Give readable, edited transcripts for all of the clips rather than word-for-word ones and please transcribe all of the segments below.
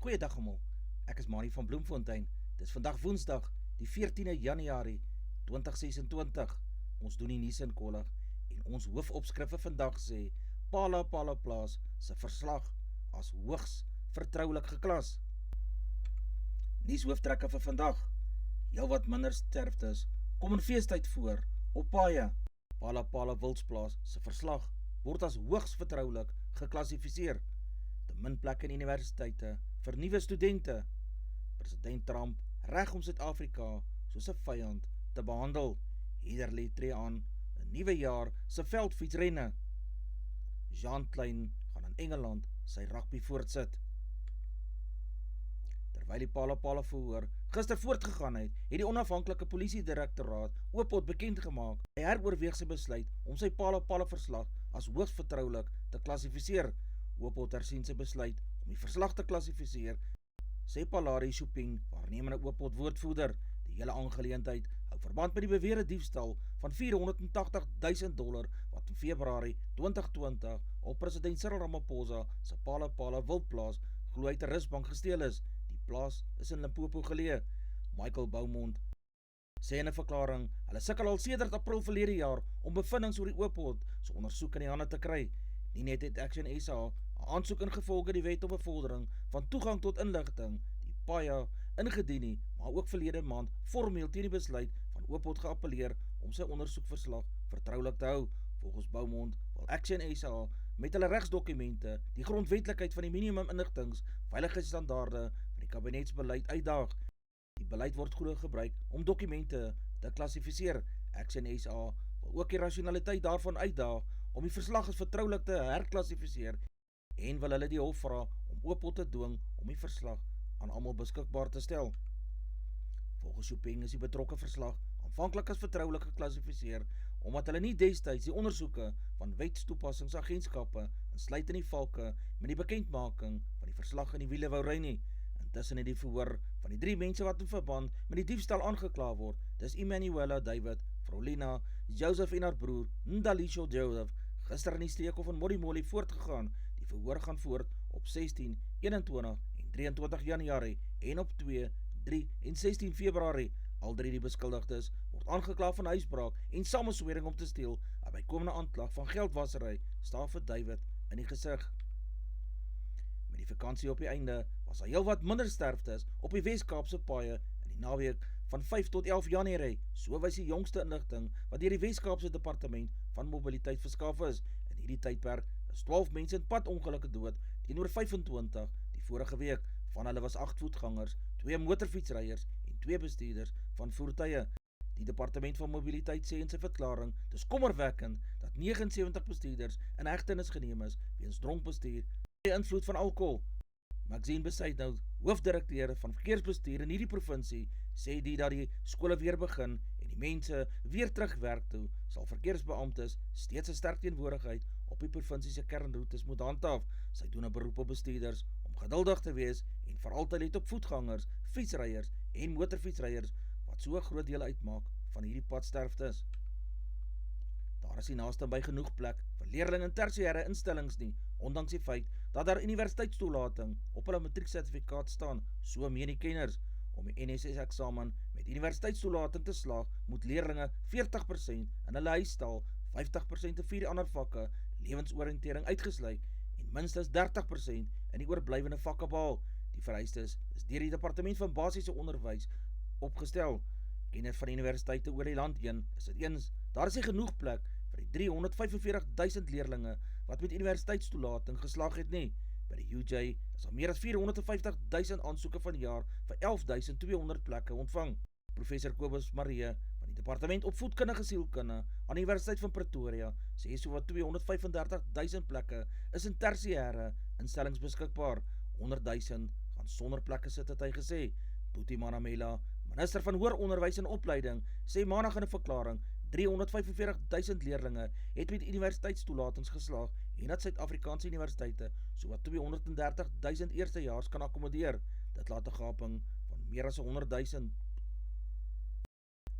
Goeiedag almal, ek is Manie van Bloemfontein. Dis vandag Woensdag, die 14de Januarie 2026. Ons doen die nuus in kollig en ons hoofopskrifte vandag sê Pala Plaas se verslag as hoogs vertroulik geklas. Nuushooftrekke vir vandag. Heelwat minder sterftes kom in feestyd voor op paaie. Pala Wildsplaas se verslag word as hoogs vertroulik geklassifiseer. Te min plekke in universiteite vir nuwe studente. President Trump reg om Suid-Afrika soos 'n vyand te behandel. Hederley tree aan 'n nuwe jaar se veldfietsrenne. Jean Klein gaan in Engeland sy rugby voortsit. Terwyl die Pala verhoor gister voortgegaan het die onafhanklike polisiedirektoraat Oopot bekend gemaak. Hy heroorweeg sy besluit om sy Pala verslag as hoogs vertroulik te klassifiseer. Oopot hersien sy besluit om die verslag te klassifiseer, sê Palari Shopping, waarnemende Oopot woordvoerder. Die hele aangeleentheid hou verband met die beweerde diefstal van $480,000 wat in Februarie 2020 op president Cyril Ramaphosa se Pala Wildplaas glo uit 'n rusbank gesteel is. Die plaas is in Limpopo geleë. Michael Beaumont sê in 'n verklaring, hulle sukkel al sedert April verlede jaar om bevindings oor die Oopot se ondersoek in die hande te kry. Nie net het Action SA 'n aansoek ingevolge die wet op bevordering van toegang tot inligting, die PAIA, ingedien nie, maar ook verlede maand formeel teen die besluit van Oopot geappelleer om sy ondersoekverslag vertroulik te hou. Volgens Beaumont wil Action SA met hulle regsdokumente die grondwetlikheid van die minimum inligtings veiligheidsstandaarde van die kabinetsbeleid uitdaag. Die beleid word goed gebruik om dokumente te klassifiseer. Action SA wil ook die rasionaliteit daarvan uitdaag om die verslag as vertroulik te herklassifiseer en wil hulle die hof vra om Oopot te dwing om die verslag aan almal beskikbaar te stel. Volgens Shopping is die betrokke verslag aanvanklik as vertroulik geklassifiseer omdat hulle nie destyds die ondersoeke van wetstoepassingsagentskappe, insluitend die valke, met die bekendmaking van die verslag in die wiele wou ry nie. Intussen het die verhoor van die 3 mense wat in verband met die diefstal aangekla word, dis Emmanuela David, Frolina, Joseph en haar broer, Ndalisho Joseph, gister in die steekhof in Modimolle voortgegaan. Die verhoor gaan voort op 16, 21 en 23 Januarie en op 2, 3 en 16 Februarie. Al 3 die beskuldigdes word aangekla van huisbraak en samenswering om te steel, 'n bykomende aanklag van geldwasery, staaf vir David in die gesig. Met die vakansie op die einde was daar heelwat minder sterftes op die Wes-Kaapse paaie in die naweek van 5 tot 11 Januarie, so wys die jongste inligting wat deur die Wes-Kaapse Departement van Mobiliteit verskaf is. In hierdie tydperk is 12 mense in padongelukke dood teenoor 25 die vorige week. Van hulle was 8 voetgangers, 2 motorfietsryers en 2 bestuurders van voertuie. Die Departement van Mobiliteit sê in sy verklaring, dis kommerwekkend dat 79 bestuurders in hegtenis geneem is weens dronk bestuur en invloed van alkohol. Maxine Besuithout, hoofdirekteur van verkeersbestuur in hierdie provinsie, sê dat die skole weer begin en die mense weer terugwerk toe, sal verkeersbeamptes steeds 'n sterk teenwoordigheid op die provinsie se kernroetes moet handhaaf. Sy doen 'n beroep op bestuurders om geduldig te wees en veral te let op voetgangers, fietsryers en motorfietsryers wat so 'n groot deel uitmaak van hierdie padsterftes. Daar is nie naaste by genoeg plek vir leerlinge in tersiêre instellings nie, ondanks die feit dat daar universiteitstoelating op hulle matrieksertifikaat staan, so meen die kenners. Om die NSS-eksamen met universiteitstoelating te slaag, moet leerlinge 40% in hulle huistaal, 50% in 4 ander vakke, lewensoriëntering uitgesluit en minstens 30% in die oorblywende vakke behaal. Die vereistes is deur die Departement van Basiese Onderwys opgestel. Kenners van universiteite oor die land heen is dit eens, daar is nie genoeg plek vir die 345,000 leerlinge wat met universiteitstoelating geslaag het nie. By die UJ is al meer as 450,000 aansoeke van die jaar vir 11,200 plekke ontvang. Professor Kobus Marie van die Departement Opvoedkundige Sielkunde aan die Universiteit van Pretoria sê sowat 235,000 plekke is in tersiêre instellings beskikbaar. 100,000 gaan sonder plekke sit, het hy gesê. Boetie Manamela, minister van Hoër Onderwys en Opleiding, sê maandag in 'n verklaring 345,000 leerlinge het met universiteitstoelatings geslaag en dat Suid-Afrikaanse universiteite sowat 230,000 eerstejaars kan akkommodeer. Dit laat 'n gaping van meer as 100,000.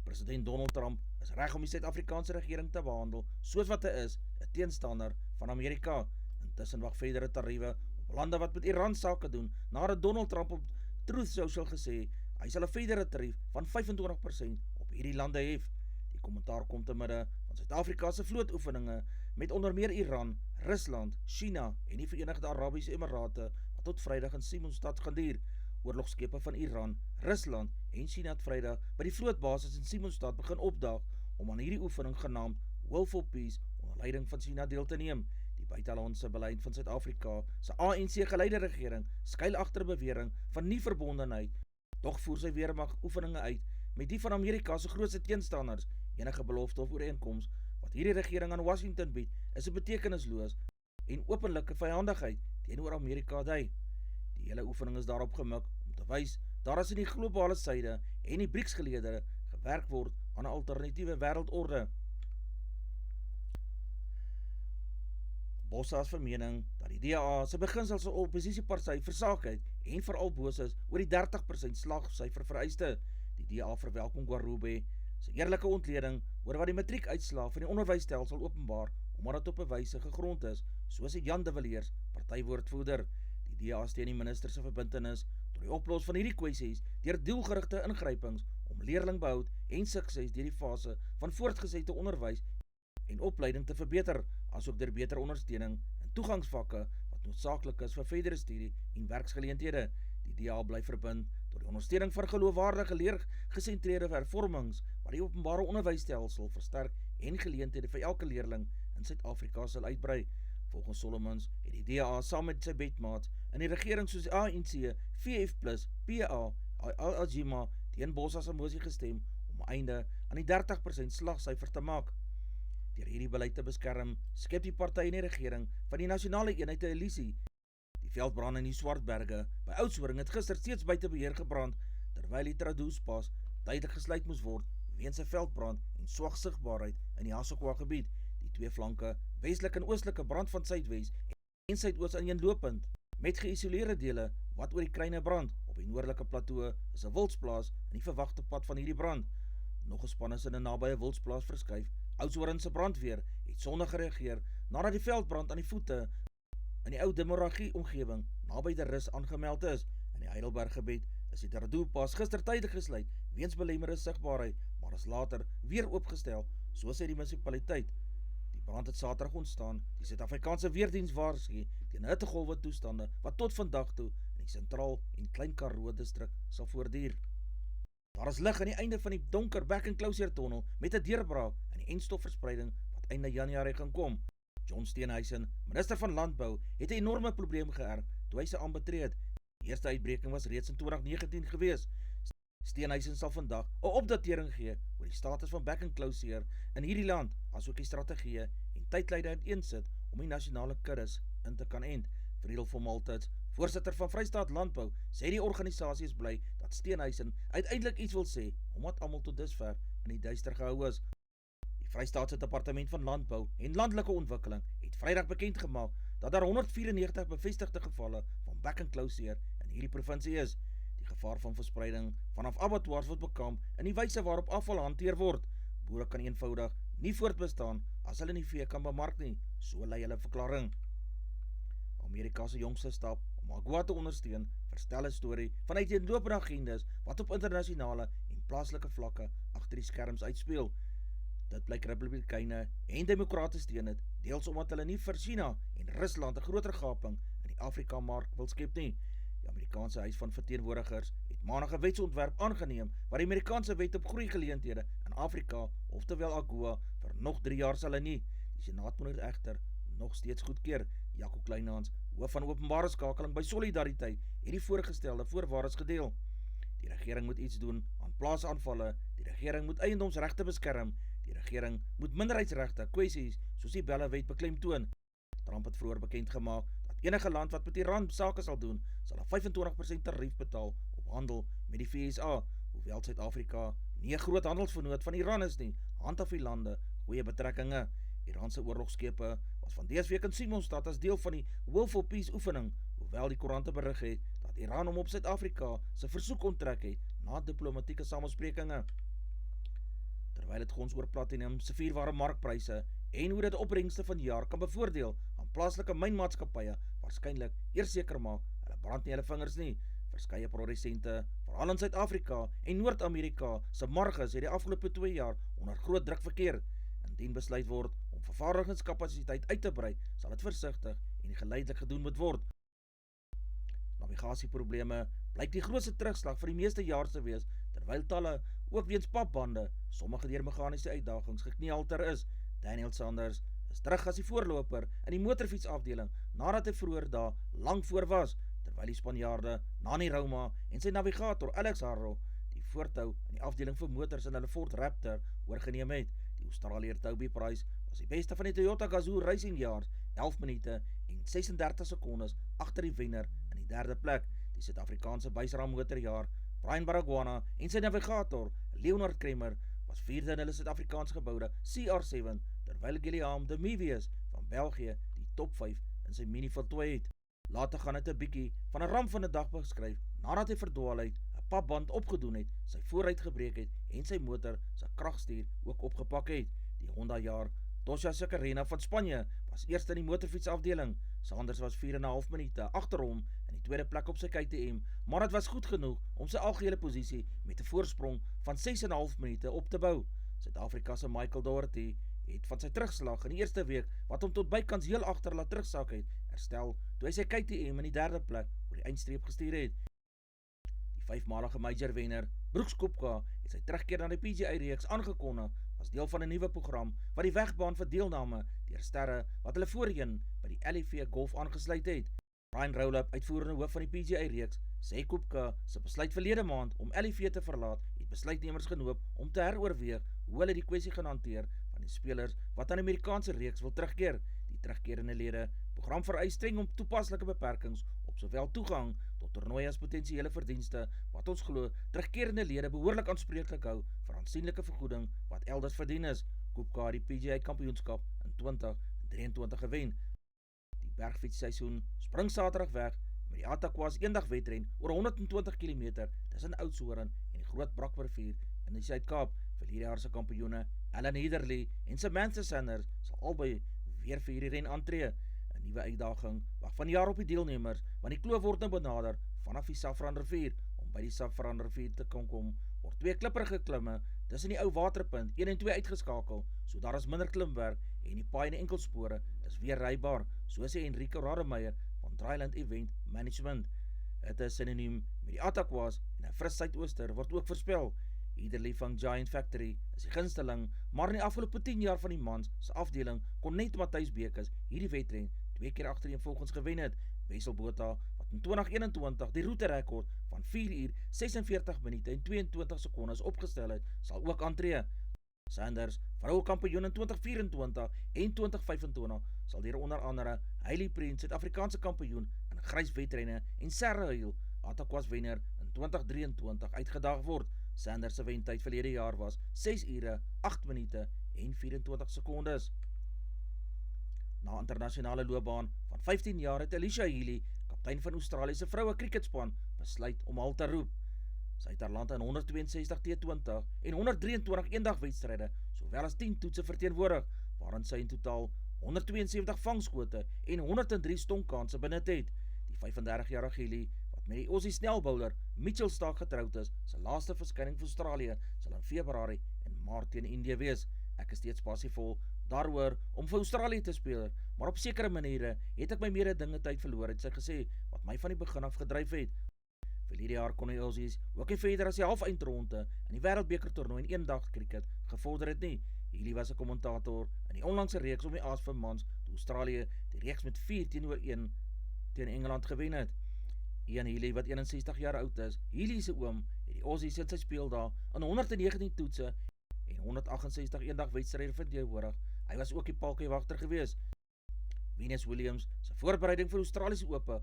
President Donald Trump is reg om die Suid-Afrikaanse regering te behandel soos wat hy is, 'n teenstander van Amerika. Intussen wag verdere tariewe lande wat met Iran sake doen, nadat Donald Trump op Truth Social gesê, hy sal 'n verdere tarief van 25% op hierdie lande hef. Die kommentaar kom te midde van Suid-Afrika se vlootoefeninge met onder meer Iran, Rusland, China en die Verenigde Arabiese Emirate wat tot Vrydag in Simonstad gaan duur. Oorlogskepe van Iran, Rusland en China het Vrydag by die vlootbasis in Simonstad begin opdaag om aan hierdie oefening genaamd Will for Peace onder leiding van China deel te neem. Die buitelandse beleid van Suid-Afrika se ANC-geleide regering skuil agter bewering van nie verbondenheid, tog voer sy weermag oefeninge uit met die van Amerika se grootste teenstanders. Enige belofte of ooreenkoms wat hierdie regering aan Washington bied, is 'n betekenisloos en openlike vyhandigheid teenoor Amerika dui. Die hele oefening is daarop gemik om te wys daar is in die globale suide en die BRICS-geleedere gewerk word aan 'n alternatiewe wêreldorde. Botha is van mening dat die DA se beginsels as oppositieparty versaak het en veral boos is oor die 30% slagsyfer vereiste. Die DA verwelkom Gwarube se eerlike ontleding oor wat die matriekuitslae van die onderwysstelsel openbaar, omdat dit op 'n wyse gegrond is, soos die Jan de Villiers, partywoordvoerder. Die DA steun die minister se verbintenis tot die oplos van hierdie kwessies deur doelgerigte ingrypings om leerlingbehoud en sukses deur die fase van voortgesette onderwys en opleiding te verbeter, asook deur beter ondersteuning in toegangsvakke wat noodsaaklik is vir verdere studie en werksgeleenthede. Die DA bly verbind tot die ondersteuning van geloofwaardige leergesentreerde hervormings wat die openbare onderwysstelsel versterk en geleenthede vir elke leerling in Suid-Afrika sal uitbrei. Volgens Solomons het die DA saam met sy bedmaats in die regering soos ANC, VF+, PA, Al-Jima teen Botha se mosie gestem om 'n einde aan die 30% slagsyfer te maak. Deur hierdie beleid te beskerm, skep die party in die regering van die nasionale eenheid 'n illusie. Die veldbrand in die Swartberge by Oudtshoorn het gister steeds buite beheer gebrand, terwyl die Tradoespas tydelik gesluit moes word weens 'n veldbrand en swak sigbaarheid in die Hassokwa gebied. Die twee flanke, westelike en oostelike brand van Suidwes en Suidoos aaneenlopend, met geïsoleerde dele wat oor die Kruine brand. Op die noordelike plateau is 'n wildsplaas in die verwagte pad van hierdie brand. Nog 'n span is in 'n nabye wildsplaas verskuif. Oudtshoorn se brandweer het Sondag gereageer nadat die veldbrand aan die voete in die ou Demoragie omgewing naby die Rus aangemeld is. In die Heidelberg gebied is die Tradoespas gister tydelik gesluit weens belemmerde sigbaarheid, maar is later weer oopgestel, soos sê die munisipaliteit. Die brand het Saterdag ontstaan. Die Suid-Afrikaanse Weerdiens waarsku teen hittegolwe toestande wat tot vandag toe in die Sentraal en Klein Karoo distrik sal voortduur. Daar is lig aan die einde van die donker back-enclosure tunnel met 'n deurbraak in die enstofverspreiding wat einde Januarie gaan kom. John Steenhuisen, minister van Landbou, het 'n enorme probleem geërf toe hy sy aanbetree het. Die eerste uitbreking was reeds in 2019 gewees. Steenhuisen sal vandag 'n opdatering gee oor die status van back-enclosure in hierdie land, asook die strategieë en tydlyne uiteensit om die nasionale kuddes in te kan end. Friedel van Maltitz, voorsitter van Vrystaat Landbou, sê die organisasie is bly dat Steenhuisen uiteindelik iets wil sê, omdat almal tot dusver in die duister gehou is. Die Vrystaatse Departement van Landbou en Landelike Ontwikkeling het Vrydag bekend gemaak dat daar 194 bevestigde gevalle van back-enclosure in hierdie provinsie is. Die gevaar van verspreiding vanaf abattoirs word bekamp in die wyse waarop afval hanteer word. Boere kan eenvoudig nie voortbestaan as hulle nie vee kan bemark nie, so lei hulle verklaring. Amerika se jongste stap om AGOA te ondersteun, verstel 'n storie van uiteenlopende agendas wat op internasionale en plaaslike vlakke agter die skerms uitspeel. Dit blyk Republikeine en Demokrate steun het, deels omdat hulle nie vir China en Rusland 'n groter gaping in die Afrika-mark wil skep nie. Die Amerikaanse Huis van Verteenwoordigers het Maandag 'n wetsontwerp aangeneem wat die Amerikaanse wet op groeigeleenthede in Afrika, oftewel AGOA, vir nog 3 jaar sal nie. Die Senaat moet egter nog steeds goedkeur. Jaco Kleinhans, hoof van openbare skakeling by Solidariteit, het die voorgestelde voorwaardes gedeel. Die regering moet iets doen aan plaasaanvalle, die regering moet eiendomsregte beskerm, die regering moet minderheidsregte kwessies soos die Bellewet beklemtoon. Trump het vroeër bekend gemaak dat enige land wat met Iran sake sal doen, sal 'n 25% tarief betaal op handel met die VSA, hoewel Suid-Afrika nie 'n groot handelsvernoot van Iran is nie, handhaaf die lande goeie betrekkinge. Iranse oorlogskepe was van dese week in Simonstad as deel van die Will for Peace oefening, hoewel die koerante berig het dat Iran hom op Suid-Afrika se versoek onttrek het na diplomatieke samesprekinge. Terwyl dit gons oor platinum se vuurware markpryse en hoe dit opbrengste van die jaar kan bevoordeel aan plaaslike mynmaatskappye waarskynlik eers seker maak, hulle brand nie hulle vingers nie. Verskeie produsente, veral in Suid-Afrika en Noord-Amerika, se marges het die afgelope 2 jaar onder groot druk verkeer. Indien besluit word om vervaardigingskapasiteit uit te brei, sal dit versigtig en geleidelik gedoen moet word. Navigasieprobleme blyk die grootste terugslag vir die meeste jaar te wees, terwyl talle, ook weens papbande, sommige deur meganiese uitdagings gekneelter is. Daniel Sanders is terug as die voorloper in die motorfietsafdeling, nadat hy vroeër daar lank voor was, terwyl die Spanjaarde, Nani Rauma en sy navigator Alex Harrell, die voortou in die afdeling vir motors in hulle Ford Raptor oorgeneem het. Die Australiër Toby Price was die beste van die Toyota Gazoo Racing Yards, 11 minute en 36 sekondes agter die wenner in die derde plek. Die Suid-Afrikaanse buisram motorjaar, Brian Baragwana en sy navigator, Leonard Kremer, was vierde in hulle Suid-Afrikaans geboude CR7, terwyl Guillaume de Mevius van België die top 5 in sy mini voltooi het. Later gaan het 'n bietjie van 'n ramp van 'n dag beskryf, nadat hy verdwaal uit, 'n papband opgedoen het, sy vooruit gebreek het en sy motor sy kragstuur ook opgepak het. Die Honda-jaar Tosha Sakarena van Spanje was eerste in die motorfietsafdeling. Sanders was 4,5 minute agter hom in die tweede plek op sy KTM, maar dit was goed genoeg om sy algehele posisie met 'n voorsprong van 6,5 minute op te bou. Suid-Afrika se Michael Doherty het van sy terugslag in die eerste week, wat hom tot bykans heel agter laat terugsak het, herstel toe hy sy KTM in die derde plek oor die eindstreep gestuur het. Die 5-malige major wenner, Brooks Koepka, het sy terugkeer na die PGA-reeks aangekondig as deel van 'n nuwe program wat die wegbaan vir deelname deur sterre wat hulle voorheen by die LIV Golf aangesluit het. Ryan Rowlap, uitvoerende hoof van die PGA-reeks, sê Koepka se besluit verlede maand om LIV te verlaat, het besluitnemers genoop om te heroorweeg hoe hulle die kwessie gaan hanteer van die spelers wat aan die Amerikaanse reeks wil terugkeer. Die terugkerende lede program vereis streng om toepaslike beperkings op sowel toegang tot toernooie as potensiële verdienste, wat ons glo terugkerende lede behoorlik aanspreeklik hou vir aansienlike vergoeding wat elders verdien is. Koepka het die PGA kampioenskap in 2023 gewen. Die bergfietsseisoen spring Saterdag weg met die Attaqua eendag wedren oor 120 km tussen Oudtshoorn en die Groot Brakrivier in die Suid-Kaap. Verlede jaar se kampioene Alan Heatherly en Samantha Sanders sal albei weer vir hierdie ren aantree. 'n Nuwe uitdaging wag van jaar op die deelnemers, want die kloof word nou benader vanaf die Safranrivier. Om by die Safranrivier te kom, word 2 klipperige klimme tussen die ou waterpunt 1 en 2 uitgeskakel, so daar is minder klimwerk en die paai en enkelspore is weer rybaar, so sê Enrico Rademeier van Dryland Event Management. Dit is sinoniem met die Attaqua en 'n fris suidooster word ook voorspel. Heatherly van Giant Factory is die gunsteling, maar in die afgelope 10 jaar van die mans se afdeling kon net Matthys Bekes hierdie wedren 2 keer agtereenvolgens gewen het. Wessel Botha, wat in 2021 die roeterekord van 4 uur 46 minute en 22 sekondes opgestel het, sal ook aantree. Sanders, vroue kampioen in 2024 en 2025, sal deur onder andere Hailey Prince, Suid-Afrikaanse kampioen in grys wedrenne, en Sarah Hill, Attaqua wenner in 2023 uitgedaag word. Sanders se wentyd verlede jaar was 6 ure, 8 minute en 24 sekondes. Na internasionale loopbaan van 15 jaar het Alicia Healy, kaptein van Australië se vroue cricketspan, besluit om halt te roep. Sy het haar land in 162 T20 en 123 eendagwedstryde, sowel as 10 toetse verteenwoordig, waarin sy in totaal 172 vangskote en 103 stonkkanse benut het. Die 35-jarige Healy, wat met die Aussie snelbouler Mitchell Starc getroud is, sy laaste verskyning vir Australië sal in Februarie en Maart teen Indië wees. Ek is steeds passievol daaroor om vir Australië te speel, maar op sekere maniere het ek my mededingendheid verloor, het sy gesê, wat my van die begin af gedryf het. Verlede jaar kon die Aussies ook nie verder as die halfeindronde in die Wêreldbeker toernooi in eendag cricket gevorder het nie. Healy was 'n kommentator in die onlangse reeks om die As vir mans, toe Australië die reeks met 4-1 teen Engeland gewen het. Ian Healy, wat 61 jaar oud is, Healy se oom, het die Aussies in sy speeldae in 119 toetse en 168 eendagwedstryde verteenwoordig. Hy was ook die palkiewagter gewees. Venus Williams se voorbereiding vir Australiese Ope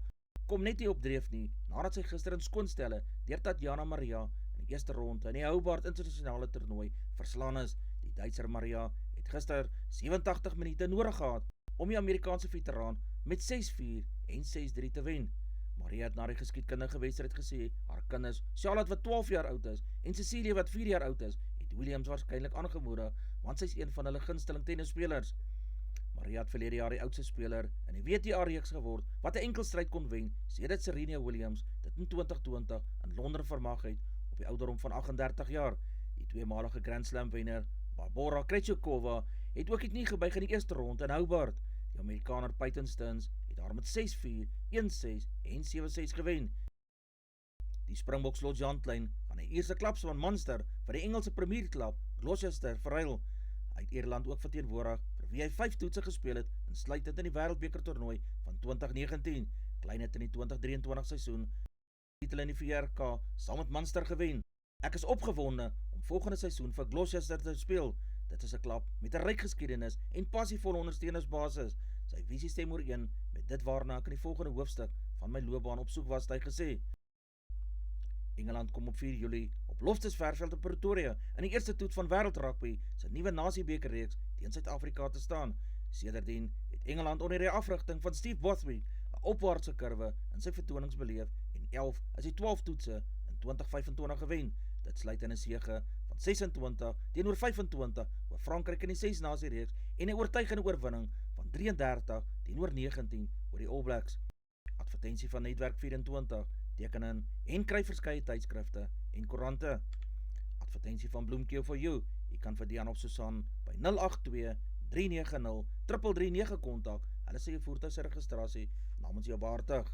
kom net nie op dreef nie, nadat sy gister in skoonstelle deur Tatjana Maria in die eerste ronde in die Hobart internasionale toernooi verslaan is. Die Duitser Maria het gister 87 minute nodig gehad om die Amerikaanse veteraan met 6-4 en 6-3 te wen. Maria het na die geskiedkundige wedstryd gesê, haar kinders, Charlotte wat 12 jaar oud is en Cecilia wat 4 jaar oud is, het Williams waarskynlik aangemoedig, want sy is een van hulle gunsteling tennisspelers. Maria het verlede jaar die oudste speler in die WTA-reeks geword, wat 'n enkelstryd kon wen, sedert Serena Williams dit in 2020 in Londen vermag het op die ouderdom van 38 jaar. Die tweemalige Grand Slam wenner, Barbora Krejcikova, het ook nie gebuig in die eerste ronde in Hobart. Die Amerikaner Peyton Stearns het haar met 6-4, 1-6 en 7-6 gewen. Die Springboks Lodge Jantlyn gaan die eerste klaps van Munster vir die Engelse premierklub Gloucester verruil. Hy het Ierland ook verteenwoordig, vir wie hy 5 toetse gespeel het, insluitend in die Wêreldbeker toernooi van 2019. Klein het in die 2023 seisoen titel in die VRK saam met Munster gewen. Ek is opgewonde om volgende seisoen vir Gloucester te speel. Dit is 'n klub met 'n ryk geskiedenis en passievolle ondersteunersbasis. Sy visie stem ooreen met dit waarna ek in die volgende hoofstuk van my loopbaan op soek was, het hy gesê. Engeland kom op 4 Julie op Loftus Versfeld in Pretoria in die eerste toets van Wêreldrugby se nuwe Nasiebekerreeks teen Suid-Afrika te staan. Sedertdien het Engeland onder die afrigting van Steve Bothwell 'n opwaartse kurwe in sy vertonings beleef en 11 as die 12 toetse in 2025 gewen. Dit sluit in 'n sege van 26 teenoor 25 oor Frankryk in die 6 Nasiereeks en 'n oortuigende oorwinning van 33 teenoor 19 oor die All Blacks. Advertensie van Netwerk 24 teken in en kry verskeie tydskrifte en koerante. Advertensie van Bloemkeel for you. Jy kan vir Dian of Susan by 082 390 339 kontak. Hulle sê jou voertuig se registrasie namens jou behartig.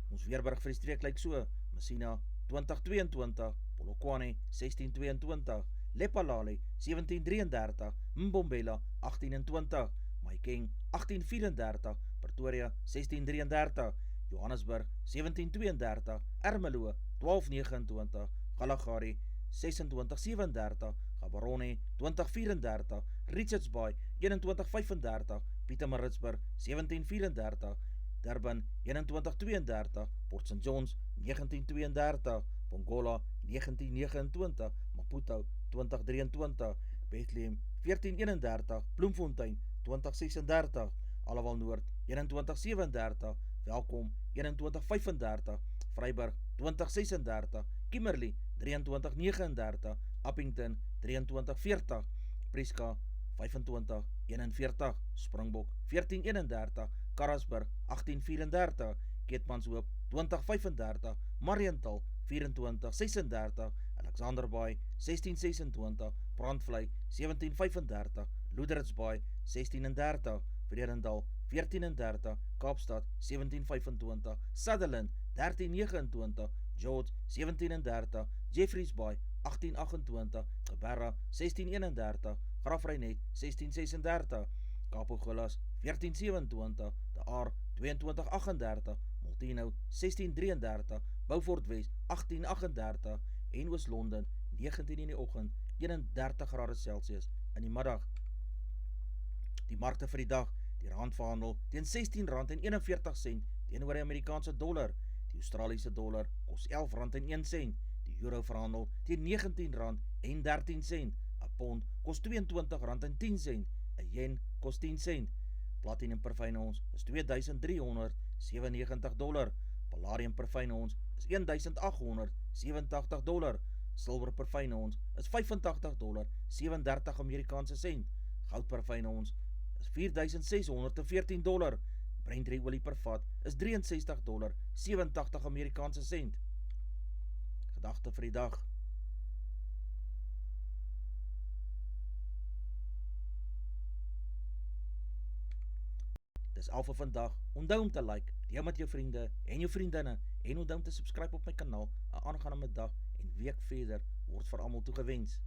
Ons weerberig vir die streek lyk so: Messina 2022, Polokwane 1622, Lephalale 1733, Mbombela 1820, Mahikeng 1834, Pretoria 1633, Johannesburg 1732, Ermelo 1229, Kalahari 2637, Gaborone 2034, Richards Bay 2135, Pietermaritzburg 1734, Durban 2132, Port St Johns 1932, Pongola 1929, Maputo 2023, Bethlehem 1431, Bloemfontein 2036, Alawal Noord 2137, Welkom 2135, Vryburg 2036, Kimberley 2339, Appington 2340, Prieska 2541, Springbok 1431, Karasburg 1834, Keetmanshoop 2035, Mariental 2436, Alexanderbaai 1626, Brandvlei 1735, Loederitsbaai 1630, Vredendal 1430, Kaapstad 1725, Sutherland 1329, George 1730, Jeffreys Bay 1828, Geberra 1631, Grafreinet 1636, Kapogolas 1427, De Aar 2238, Molteno 1633, Beaufort West 1838 en Oos-London 19 in die oggend 31°C in die middag. Die markte vir die dag: die rand verhandel teen R16.41 teenoor die Amerikaanse dollar. Die Australiese dollar kos R11.01. Die euro verhandel teen R19.13. 'n pond kos R22.10. 'n yen kos 10 sent. Platinum per fyn ons is $2,397. Palladium per fyn ons is $1,887. Silwer per fyn ons is $85.37 Amerikaanse sent. Goud per fyn ons is $4,614. Brent olie per vat is $63.87 Amerikaanse sent. Gedagte vir die dag. Dis al vir vandag. Onthou om te like, deel met jou vriende en jou vriendinne en onthou om te subscribe op my kanaal. 'n aangename dag en week verder word vir almal toegewens.